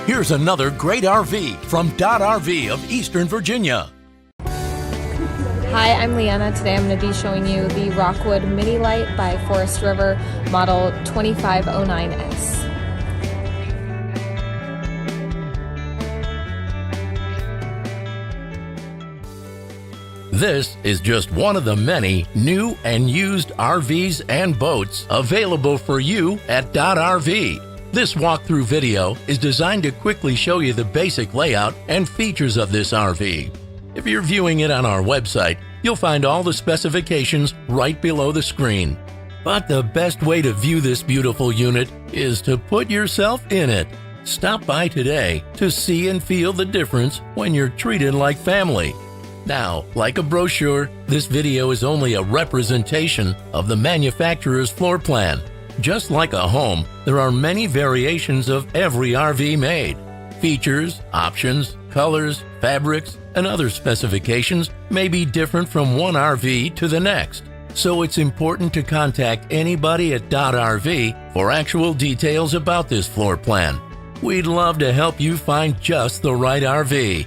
Here's another great RV from Dodd RV of Eastern Virginia. Hi, I'm Leanna. Today I'm going to be showing you the Rockwood Mini Lite by Forest River, model 2509S. This is just one of the many new and used RVs and boats available for you at Dodd RV. This walkthrough video is designed to quickly show you the basic layout and features of this RV. If you're viewing it on our website, you'll find all the specifications right below the screen. But the best way to view this beautiful unit is to put yourself in it. Stop by today to see and feel the difference when you're treated like family. Now, like a brochure, this video is only a representation of the manufacturer's floor plan. Just like a home, there are many variations of every RV made. Features, options, colors, fabrics, and other specifications may be different from one RV to the next. So it's important to contact anybody at Dodd RV for actual details about this floor plan. We'd love to help you find just the right RV.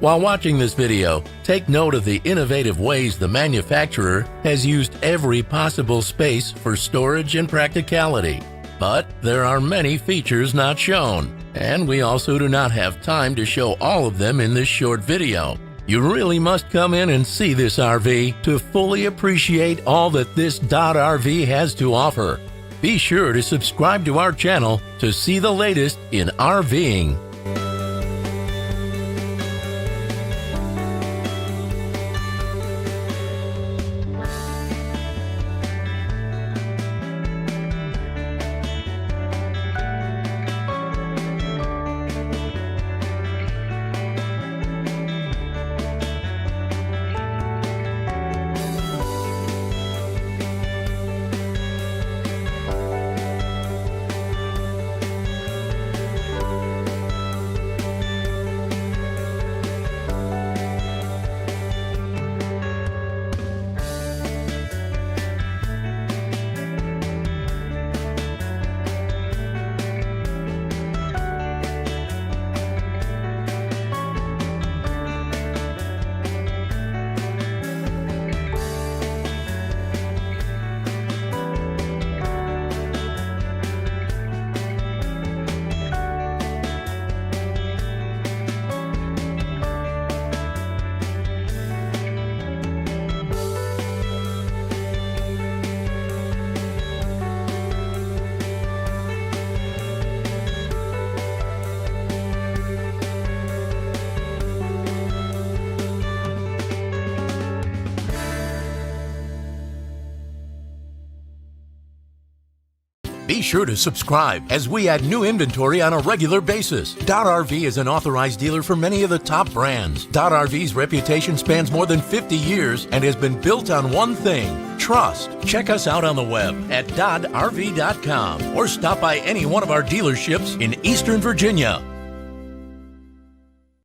While watching this video, take note of the innovative ways the manufacturer has used every possible space for storage and practicality. But there are many features not shown, and we also do not have time to show all of them in this short video. You really must come in and see this RV to fully appreciate all that this Dodd RV has to offer. Be sure to subscribe to our channel to see the latest in RVing. Be sure to subscribe as we add new inventory on a regular basis. Dodd RV is an authorized dealer for many of the top brands. Dodd RV's reputation spans more than 50 years and has been built on one thing: trust. Check us out on the web at doddrv.com or stop by any one of our dealerships in Eastern Virginia.